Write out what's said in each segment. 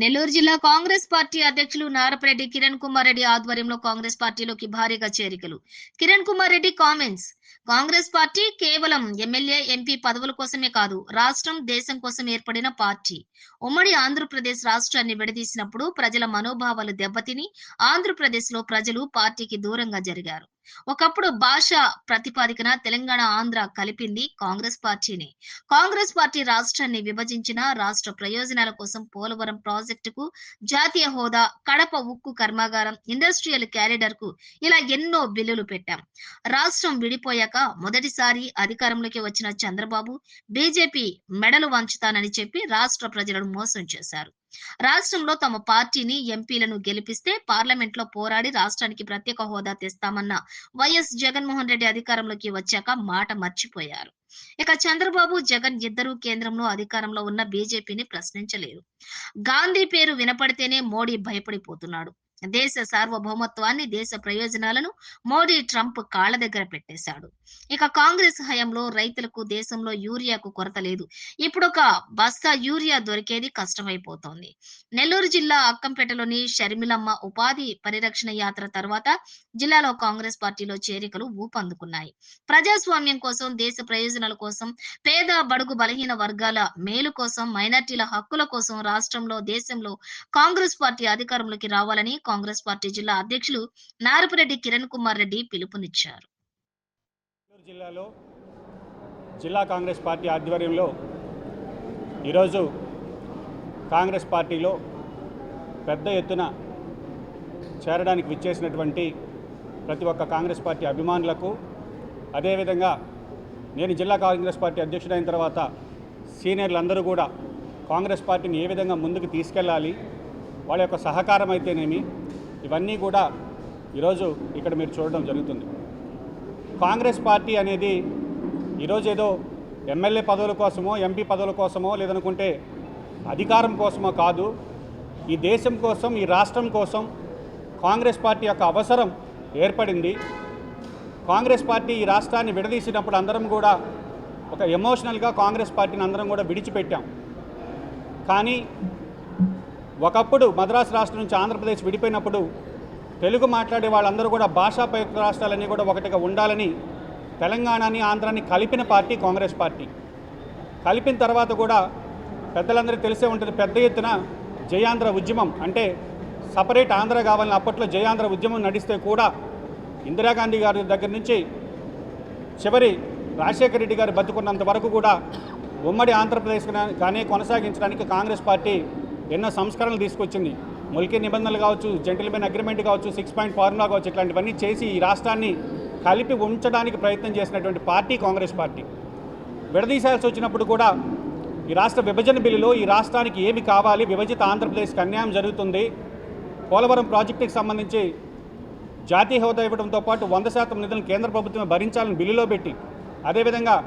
నెల్లూరు జిల్లా కాంగ్రెస్ పార్టీ అధ్యక్షులు నారపరెడ్డి కిరణ్ కుమార్ రెడ్డి ఆధ్వర్యంలో కాంగ్రెస్ పార్టీలోకి భారీగా చేరికలు. కిరణ్ కుమార్ రెడ్డి కామెంట్స్. కాంగ్రెస్ పార్టీ కేవలం ఎమ్మెల్యే, ఎంపీ పదవుల కోసమే కాదు, రాష్ట్రం, దేశం కోసం ఏర్పడిన పార్టీ. ఉమ్మడి ఆంధ్రప్రదేశ్ రాష్ట్రాన్ని విడదీసినప్పుడు ప్రజల మనోభావాలు దెబ్బతిని ఆంధ్రప్రదేశ్ లో ప్రజలు పార్టీకి దూరంగా జరిగారు. ఒకప్పుడు భాష ప్రతిపాదికన తెలంగాణ, ఆంధ్ర కలిపింది కాంగ్రెస్ పార్టీని. కాంగ్రెస్ పార్టీ రాష్ట్రాన్ని విభజించిన రాష్ట్ర ప్రయోజనాల కోసం పోలవరం ప్రాజెక్టుకు జాతీయ హోదా, కడప ఉక్కు కర్మాగారం, ఇండస్ట్రియల్ క్యారిడర్ కు ఇలా ఎన్నో బిల్లులు పెట్టాం. రాష్ట్రం విడిపోయాక మొదటిసారి అధికారంలోకి వచ్చిన చంద్రబాబు బీజేపీ మెడలు వంచుతానని చెప్పి రాష్ట్ర ప్రజలను మోసం చేశారు. రాష్ట్రంలో తమ పార్టీని, ఎంపీలను గెలిపిస్తే పార్లమెంట్ లో పోరాడి రాష్ట్రానికి ప్రత్యేక హోదా తెస్తామన్న వైఎస్ జగన్మోహన్ రెడ్డి అధికారంలోకి వచ్చాక మాట మర్చిపోయారు. ఇక చంద్రబాబు, జగన్ ఇద్దరూ కేంద్రంలో అధికారంలో ఉన్న బీజేపీని ప్రశ్నించలేరు. గాంధీ పేరు వినపడితేనే మోడీ భయపడిపోతున్నాడు. దేశ సార్వభౌమత్వాన్ని, దేశ ప్రయోజనాలను మోడీ, ట్రంప్ కాళ్ల దగ్గర పెట్టేశాడు. ఇక కాంగ్రెస్ హయాంలో రైతులకు దేశంలో యూరియాకు కొరత లేదు. ఇప్పుడు ఒక బస్తా యూరియా దొరికేది కష్టమైపోతోంది. నెల్లూరు జిల్లా అక్కంపేటలోని షర్మిలమ్మ ఉపాధి పరిరక్షణ యాత్ర తర్వాత జిల్లాలో కాంగ్రెస్ పార్టీలో చేరికలు ఊపందుకున్నాయి. ప్రజాస్వామ్యం కోసం, దేశ ప్రయోజనాల కోసం, పేద బడుగు బలహీన వర్గాల మేలు కోసం, మైనార్టీల హక్కుల కోసం రాష్ట్రంలో, దేశంలో కాంగ్రెస్ పార్టీ అధికారంలోకి రావాలని కాంగ్రెస్ పార్టీ జిల్లా అధ్యక్షులు నారపరెడ్డి కిరణ్ కుమార్ రెడ్డి పిలుపునిచ్చారు. నెల్లూరు జిల్లాలో జిల్లా కాంగ్రెస్ పార్టీ ఆధ్వర్యంలో ఈరోజు కాంగ్రెస్ పార్టీలో పెద్ద ఎత్తున చేరడానికి విచ్చేసినటువంటి ప్రతి ఒక్క కాంగ్రెస్ పార్టీ అభిమానులకు, అదేవిధంగా నేను జిల్లా కాంగ్రెస్ పార్టీ అధ్యక్షుడైన తర్వాత సీనియర్లందరూ కూడా కాంగ్రెస్ పార్టీని ఏ విధంగా ముందుకు తీసుకెళ్ళాలి, వాళ్ళ యొక్క సహకారం అయితేనేమి, ఇవన్నీ కూడా ఈరోజు ఇక్కడ మీరు చూడడం జరుగుతుంది. కాంగ్రెస్ పార్టీ అనేది ఈరోజు ఏదో ఎమ్మెల్యే పదవుల కోసమో, ఎంపీ పదవుల కోసమో, లేదనుకుంటే అధికారం కోసమో కాదు. ఈ దేశం కోసం, ఈ రాష్ట్రం కోసం కాంగ్రెస్ పార్టీ యొక్క అవసరం ఏర్పడింది. కాంగ్రెస్ పార్టీ ఈ రాష్ట్రాన్ని విడదీసినప్పుడు అందరం కూడా ఒక ఎమోషనల్గా కాంగ్రెస్ పార్టీని అందరం కూడా విడిచిపెట్టాం. కానీ ఒకప్పుడు మద్రాసు రాష్ట్రం నుంచి ఆంధ్రప్రదేశ్ విడిపోయినప్పుడు తెలుగు మాట్లాడే వాళ్ళందరూ కూడా భాషాపయుక్త రాష్ట్రాలన్నీ కూడా ఒకటిగా ఉండాలని తెలంగాణని, ఆంధ్రాని కలిపిన పార్టీ కాంగ్రెస్ పార్టీ. కలిపిన తర్వాత కూడా పెద్దలందరికీ తెలిసే ఉంటుంది, పెద్ద ఎత్తున జయాంధ్ర ఉద్యమం, అంటే సపరేట్ ఆంధ్ర కావాలని అప్పట్లో జయాంధ్ర ఉద్యమం నడిస్తే కూడా ఇందిరాగాంధీ గారి దగ్గర నుంచి చివరి రాజశేఖర రెడ్డి గారు బతుకున్నంత వరకు కూడా ఉమ్మడి ఆంధ్రప్రదేశ్ కానీ కొనసాగించడానికి కాంగ్రెస్ పార్టీ ఎన్నో సంస్కరణలు తీసుకొచ్చింది. ముల్కీ నిబంధనలు కావచ్చు, జెంటిల్మెన్ అగ్రిమెంట్ కావచ్చు, 6 పాయింట్ ఫార్ములా కావచ్చు, ఇట్లాంటివన్నీ చేసి ఈ రాష్ట్రాన్ని కలిపి ఉంచడానికి ప్రయత్నం చేసినటువంటి పార్టీ కాంగ్రెస్ పార్టీ. విడదీశాల్సి వచ్చినప్పుడు కూడా ఈ రాష్ట్ర విభజన బిల్లులో ఈ రాష్ట్రానికి ఏమి కావాలి, విభజిత ఆంధ్రప్రదేశ్కి అన్యాయం జరుగుతుంది, పోలవరం ప్రాజెక్టుకి సంబంధించి జాతీయ హోదా ఇవ్వడంతో పాటు 100% నిధులను కేంద్ర ప్రభుత్వం భరించాలని బిల్లులో పెట్టి, అదేవిధంగా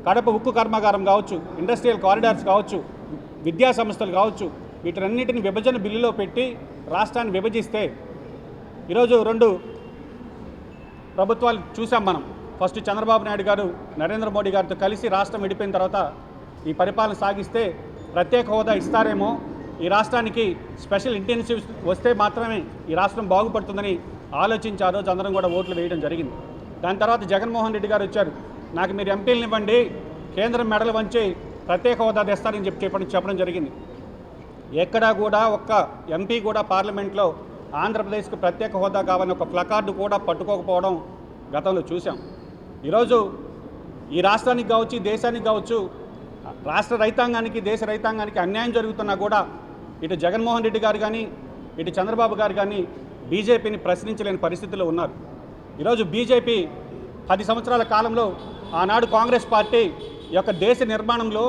కడప ఉక్కు కర్మాగారం కావచ్చు, ఇండస్ట్రియల్ కారిడార్స్ కావచ్చు, విద్యా సంస్థలు కావచ్చు, వీటన్నిటిని విభజన బిల్లులో పెట్టి రాష్ట్రాన్ని విభజిస్తే ఈరోజు 2 ప్రభుత్వాలు చూసాం మనం. ఫస్ట్ చంద్రబాబు నాయుడు గారు నరేంద్ర మోడీ గారితో కలిసి రాష్ట్రం విడిపోయిన తర్వాత ఈ పరిపాలన సాగిస్తే ప్రత్యేక హోదా ఇస్తారేమో, ఈ రాష్ట్రానికి స్పెషల్ ఇంటెన్సివ్స్ వస్తే మాత్రమే ఈ రాష్ట్రం బాగుపడుతుందని ఆలోచించి ఆ రోజు అందరం కూడా ఓట్లు వేయడం జరిగింది. దాని తర్వాత జగన్మోహన్ రెడ్డి గారు వచ్చారు, నాకు మీరు ఎంపీలను ఇవ్వండి, కేంద్రం మెడలు వంచి ప్రత్యేక హోదా తెస్తారని చెప్పడం జరిగింది. ఎక్కడా కూడా ఒక్క ఎంపీ కూడా పార్లమెంట్లో ఆంధ్రప్రదేశ్కు ప్రత్యేక హోదా కావాలని ఒక ప్లకార్డు కూడా పట్టుకోకపోవడం గతంలో చూసాం. ఈరోజు ఈ రాష్ట్రానికి కావచ్చు, దేశానికి కావచ్చు, రాష్ట్ర రైతాంగానికి, దేశ రైతాంగానికి అన్యాయం జరుగుతున్నా కూడా ఇటు జగన్మోహన్ రెడ్డి గారు కానీ, ఇటు చంద్రబాబు గారు కానీ బీజేపీని ప్రశ్నించలేని పరిస్థితిలో ఉన్నారు. ఈరోజు బీజేపీ 10 సంవత్సరాల కాలంలో ఆనాడు కాంగ్రెస్ పార్టీ యొక్క దేశ నిర్మాణంలో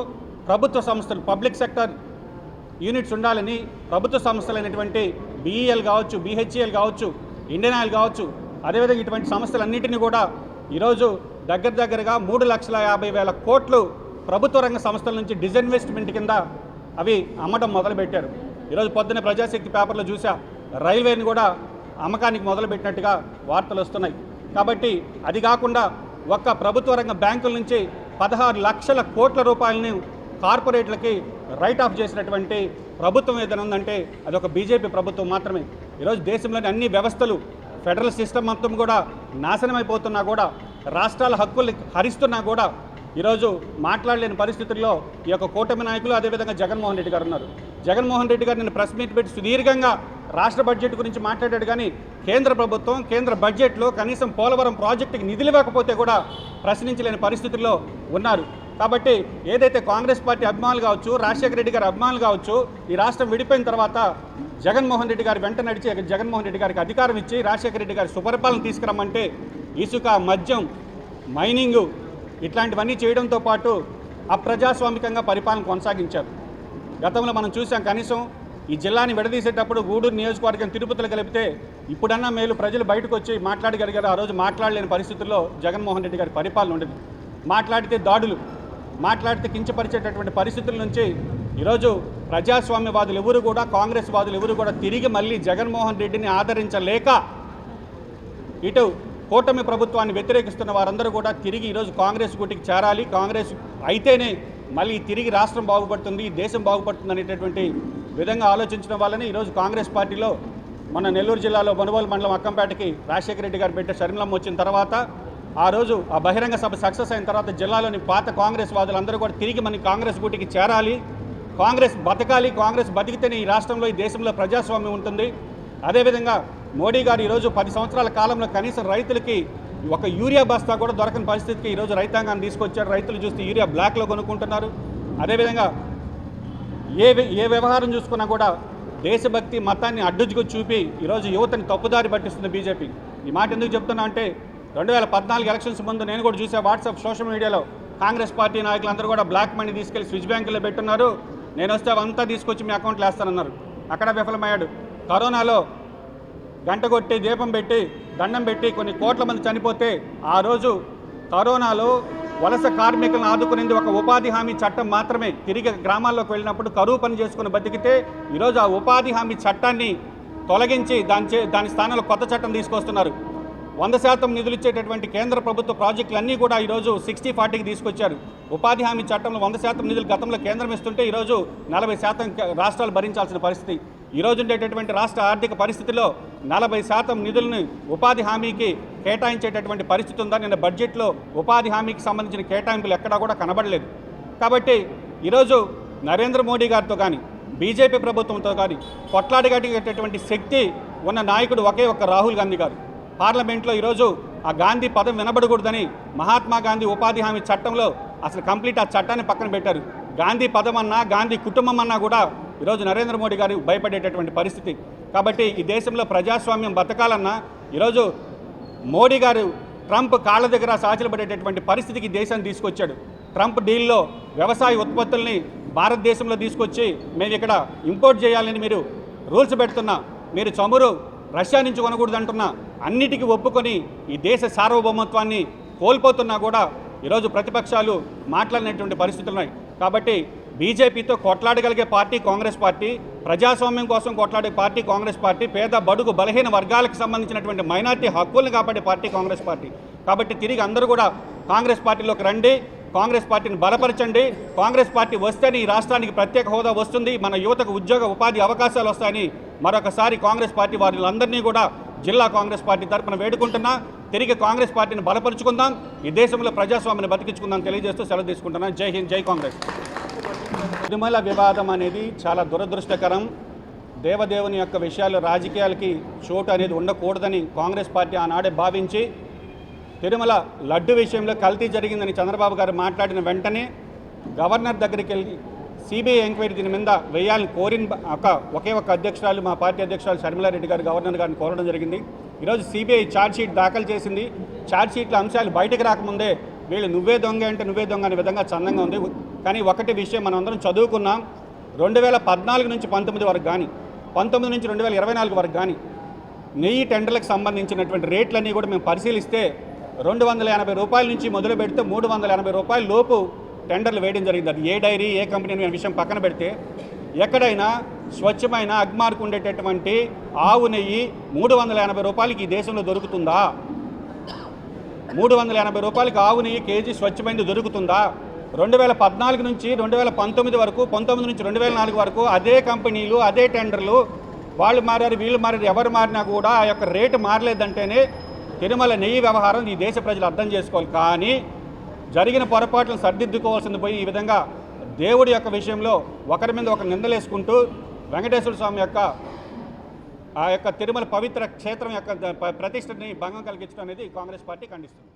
ప్రభుత్వ సంస్థలు, పబ్లిక్ సెక్టర్ యూనిట్స్ ఉండాలని ప్రభుత్వ సంస్థలైనటువంటి బీఈఎల్ కావచ్చు, బీహెచ్ఈఎల్ కావచ్చు, ఇండియన్ ఆయిల్ కావచ్చు, అదేవిధంగా ఇటువంటి సంస్థలన్నింటినీ కూడా ఈరోజు దగ్గరగా 3,50,000 కోట్లు ప్రభుత్వ రంగ సంస్థల నుంచి డిజిన్వెస్ట్మెంట్ కింద అవి అమ్మడం మొదలుపెట్టారు. ఈరోజు పొద్దున్న ప్రజాశక్తి పేపర్లో చూసా, రైల్వేని కూడా అమ్మకానికి మొదలుపెట్టినట్టుగా వార్తలు వస్తున్నాయి. కాబట్టి అది కాకుండా ఒక్క ప్రభుత్వ రంగ బ్యాంకుల నుంచి 16 లక్షల కోట్ల రూపాయలని కార్పొరేట్లకి రైట్ ఆఫ్ చేసినటువంటి ప్రభుత్వం ఏదైనా ఉందంటే అదొక బీజేపీ ప్రభుత్వం మాత్రమే. ఈరోజు దేశంలోని అన్ని వ్యవస్థలు ఫెడరల్ సిస్టమ్ మొత్తం కూడా నాశనమైపోతున్నా కూడా, రాష్ట్రాల హక్కులు హరిస్తున్నా కూడా ఈరోజు మాట్లాడలేని పరిస్థితుల్లో ఈ యొక్క కూటమి నాయకులు, అదేవిధంగా జగన్మోహన్ రెడ్డి గారు ఉన్నారు. జగన్మోహన్ రెడ్డి గారు నిన్న ప్రెస్ మీట్ పెట్టి సుదీర్ఘంగా రాష్ట్ర బడ్జెట్ గురించి మాట్లాడాడు. కానీ కేంద్ర ప్రభుత్వం కేంద్ర బడ్జెట్లో కనీసం పోలవరం ప్రాజెక్టుకి నిధులు ఇవ్వకపోతే కూడా ప్రశ్నించలేని పరిస్థితుల్లో ఉన్నారు. కాబట్టి ఏదైతే కాంగ్రెస్ పార్టీ అభిమానులు కావచ్చు, రాజశేఖర రెడ్డి గారి అభిమానులు కావచ్చు, ఈ రాష్ట్రం విడిపోయిన తర్వాత జగన్మోహన్ రెడ్డి గారి వెంట నడిచి జగన్మోహన్ రెడ్డి గారికి అధికారం ఇచ్చి రాజశేఖర రెడ్డి గారి సుపరిపాలన తీసుకురమ్మంటే ఇసుక, మద్యం, మైనింగు ఇట్లాంటివన్నీ చేయడంతో పాటు అప్రజాస్వామికంగా పరిపాలన కొనసాగించారు. గతంలో మనం చూసాం. కనీసం ఈ జిల్లాని విడదీసేటప్పుడు గూడూరు నియోజకవర్గం తిరుపతిలో కలిపితే ఇప్పుడన్నా మేలు ప్రజలు బయటకు వచ్చి మాట్లాడగలిగారు. ఆ రోజు మాట్లాడలేని పరిస్థితుల్లో జగన్మోహన్ రెడ్డి గారి పరిపాలన ఉండేది. మాట్లాడితే దాడులు, మాట్లాడితే కించపరిచేటటువంటి పరిస్థితుల నుంచి ఈరోజు ప్రజాస్వామ్యవాదులు ఎవరు కూడా, కాంగ్రెస్ వాదులు ఎవరు కూడా తిరిగి మళ్ళీ జగన్మోహన్ రెడ్డిని ఆదరించలేక ఇటు కూటమి ప్రభుత్వాన్ని వ్యతిరేకిస్తున్న వారందరూ కూడా తిరిగి ఈరోజు కాంగ్రెస్ గుటికి చేరాలి. కాంగ్రెస్ అయితేనే మళ్ళీ తిరిగి రాష్ట్రం బాగుపడుతుంది, దేశం బాగుపడుతుంది అనేటటువంటి విధంగా ఆలోచించడం వల్లనే ఈరోజు కాంగ్రెస్ పార్టీలో మన నెల్లూరు జిల్లాలో మనుబోలు మండలం అక్కంపేటకి రాజశేఖర రెడ్డి గారు పెట్టే షర్మిలమ్మ వచ్చిన తర్వాత, ఆ రోజు ఆ బహిరంగ సభ సక్సెస్ అయిన తర్వాత జిల్లాలోని పాత కాంగ్రెస్ వాదులందరూ కూడా తిరిగి మన కాంగ్రెస్ గుటికి చేరాలి, కాంగ్రెస్ బతకాలి, కాంగ్రెస్ బతికితేనే ఈ రాష్ట్రంలో, ఈ దేశంలో ప్రజాస్వామ్యం ఉంటుంది. అదేవిధంగా మోడీ గారు ఈరోజు 10 సంవత్సరాల కాలంలో కనీసం రైతులకి ఒక యూరియా బస్తా కూడా దొరకని పరిస్థితికి ఈరోజు రైతాంగాన్ని తీసుకొచ్చారు. రైతులు చూస్తే యూరియా బ్లాక్లో కొనుక్కుంటున్నారు. అదేవిధంగా ఏ వ్యవహారం చూసుకున్నా కూడా దేశభక్తి మతాన్ని అడ్డుగా చూపి ఈరోజు యువతని తప్పుదారి పట్టిస్తుంది బీజేపీ. ఈ మాట ఎందుకు చెప్తున్నా అంటే 2014 ఎలక్షన్స్ ముందు నేను కూడా చూసా వాట్సాప్ సోషల్ మీడియాలో కాంగ్రెస్ పార్టీ నాయకులందరూ కూడా బ్లాక్ మనీ తీసుకెళ్లి స్విచ్ బ్యాంకులో పెట్టున్నారు. నేను వస్తే అవంతా తీసుకొచ్చి మీ అకౌంట్లో వేస్తానన్నారు. అక్కడ విఫలమయ్యాడు. కరోనాలో గంట కొట్టి దీపం పెట్టి దండం పెట్టి కొన్ని కోట్ల మంది చనిపోతే ఆ రోజు కరోనాలో వలస కార్మికులను ఆదుకునేది ఒక ఉపాధి హామీ చట్టం మాత్రమే. తిరిగి గ్రామాల్లోకి వెళ్ళినప్పుడు కరువు పని చేసుకుని బతికితే ఈరోజు ఆ ఉపాధి హామీ చట్టాన్ని తొలగించి దాని స్థానంలో కొత్త చట్టం తీసుకొస్తున్నారు. 100% నిధులు ఇచ్చేటటువంటి కేంద్ర ప్రభుత్వ ప్రాజెక్టులన్నీ కూడా ఈరోజు 60-40కి తీసుకొచ్చారు. ఉపాధి హామీ చట్టంలో 100% నిధులు గతంలో కేంద్రం ఇస్తుంటే ఈరోజు 40% రాష్ట్రాలు భరించాల్సిన పరిస్థితి. ఈరోజు ఉండేటటువంటి రాష్ట్ర ఆర్థిక పరిస్థితిలో 40% నిధులను ఉపాధి హామీకి కేటాయించేటటువంటి పరిస్థితి ఉందా? నిన్న బడ్జెట్లో ఉపాధి హామీకి సంబంధించిన కేటాయింపులు ఎక్కడా కూడా కనబడలేదు. కాబట్టి ఈరోజు నరేంద్ర మోడీ గారితో కానీ బీజేపీ ప్రభుత్వంతో కానీ కొట్లాడగలిగేటటువంటి శక్తి ఉన్న నాయకుడు ఒకే ఒక్క రాహుల్ గాంధీ గారు. పార్లమెంట్లో ఈరోజు ఆ గాంధీ పదం వినబడకూడదని మహాత్మా గాంధీ ఉపాధి హామీ చట్టంలో అసలు కంప్లీట్ ఆ చట్టాన్ని పక్కన పెట్టారు. గాంధీ పదం అన్నా, గాంధీ కుటుంబం అన్నా కూడా ఈరోజు నరేంద్ర మోడీ గారు భయపడేటటువంటి పరిస్థితి. కాబట్టి ఈ దేశంలో ప్రజాస్వామ్యం బతకాలన్నా ఈరోజు మోడీ గారు ట్రంప్ కాళ్ళ దగ్గర సాచిలపడేటటువంటి పరిస్థితికి దేశాన్ని తీసుకొచ్చాడు. ట్రంప్ డీల్లో వ్యవసాయ ఉత్పత్తుల్ని భారతదేశంలో తీసుకొచ్చి మేము ఇక్కడ ఇంపోర్ట్ చేయాలని మీరు రూల్స్ పెడుతున్నా, మీరు చమురు రష్యా నుంచి కొనకూడదు అంటున్నా, అన్నిటికీ ఒప్పుకొని ఈ దేశ సార్వభౌమత్వాన్ని కోల్పోతున్నా కూడా ఈరోజు ప్రతిపక్షాలు మాట్లాడినటువంటి పరిస్థితులు ఉన్నాయి. కాబట్టి బీజేపీతో కొట్లాడగలిగే పార్టీ కాంగ్రెస్ పార్టీ, ప్రజాస్వామ్యం కోసం కొట్లాడే పార్టీ కాంగ్రెస్ పార్టీ, పేద బడుగు బలహీన వర్గాలకు సంబంధించినటువంటి మైనార్టీ హక్కుల్ని కాపాడే పార్టీ కాంగ్రెస్ పార్టీ. కాబట్టి తిరిగి అందరూ కూడా కాంగ్రెస్ పార్టీలోకి రండి, కాంగ్రెస్ పార్టీని బలపరచండి. కాంగ్రెస్ పార్టీ వస్తేనే ఈ రాష్ట్రానికి ప్రత్యేక హోదా వస్తుంది, మన యువతకు ఉద్యోగ ఉపాధి అవకాశాలు వస్తాయని మరొకసారి కాంగ్రెస్ పార్టీ వారిలందరినీ కూడా జిల్లా కాంగ్రెస్ పార్టీ తరఫున వేడుకుంటున్నా. తిరిగి కాంగ్రెస్ పార్టీని బలపరుచుకుందాం, ఈ దేశంలో ప్రజాస్వామ్యాన్ని బతికించుకుందాం తెలియజేస్తూ సెలవు తీసుకుంటున్నాను. జై హింద్, జై కాంగ్రెస్. తిరుమల వివాదం అనేది చాలా దురదృష్టకరం. దేవదేవుని యొక్క విషయాలు రాజకీయాలకి చోటు అనేది ఉండకూడదని కాంగ్రెస్ పార్టీ ఆనాడే భావించి తిరుమల లడ్డు విషయంలో కల్తీ జరిగిందని చంద్రబాబు గారు మాట్లాడిన వెంటనే గవర్నర్ దగ్గరికి వెళ్ళి సిబిఐ ఎంక్వైరీ దీని మీద వేయాలని కోరిన ఒకే ఒక అధ్యక్షురాలు, మా పార్టీ అధ్యక్షురాలు షర్మిలారెడ్డి గారు గవర్నర్ గారిని కోరడం జరిగింది. ఈరోజు సిబిఐ ఛార్జ్షీట్ దాఖలు చేసింది. ఛార్జ్షీట్లో అంశాలు బయటకు రాకముందే వీళ్ళు నువ్వే దొంగ అంటే నువ్వే దొంగ అనే విధంగా చందంగా ఉంది. కానీ ఒకటి విషయం మనం అందరం చదువుకున్నాం, 2014 నుంచి 19 వరకు కానీ, 19 నుంచి 2024 వరకు కానీ నెయ్యి టెండర్లకు సంబంధించినటువంటి రేట్లన్నీ కూడా మేము పరిశీలిస్తే 280 రూపాయల నుంచి మొదలు పెడితే 380 రూపాయల లోపు టెండర్లు వేయడం జరిగింది. అది ఏ డైరీ, ఏ కంపెనీ అనే విషయం పక్కన పెడితే ఎక్కడైనా స్వచ్ఛమైన అగ్మార్కు ఉండేటటువంటి ఆవు నెయ్యి 380 రూపాయలకి ఈ దేశంలో దొరుకుతుందా? 380 రూపాయలకి ఆవు నెయ్యి కేజీ స్వచ్ఛమైనది దొరుకుతుందా? 2014 నుంచి 2019 వరకు, 19 నుంచి 2004 వరకు అదే కంపెనీలు, అదే టెండర్లు, వాళ్ళు మారారు, వీళ్ళు మారారు, ఎవరు మారినా కూడా ఆ యొక్క రేటు మారలేదంటేనే తిరుమల నెయ్యి వ్యవహారం ఈ దేశ ప్రజలు అర్థం చేసుకోవాలి. కానీ జరిగిన పొరపాట్లను సర్దిద్దుకోవాల్సింది పోయి ఈ విధంగా దేవుడి యొక్క విషయంలో ఒకరి మీద ఒకరు నిందలేసుకుంటూ వెంకటేశ్వర స్వామి యొక్క ఆ యొక్క తిరుమల పవిత్ర క్షేత్రం యొక్క ప్రతిష్టని భంగం కలిగించడం అనేది కాంగ్రెస్ పార్టీ ఖండిస్తుంది.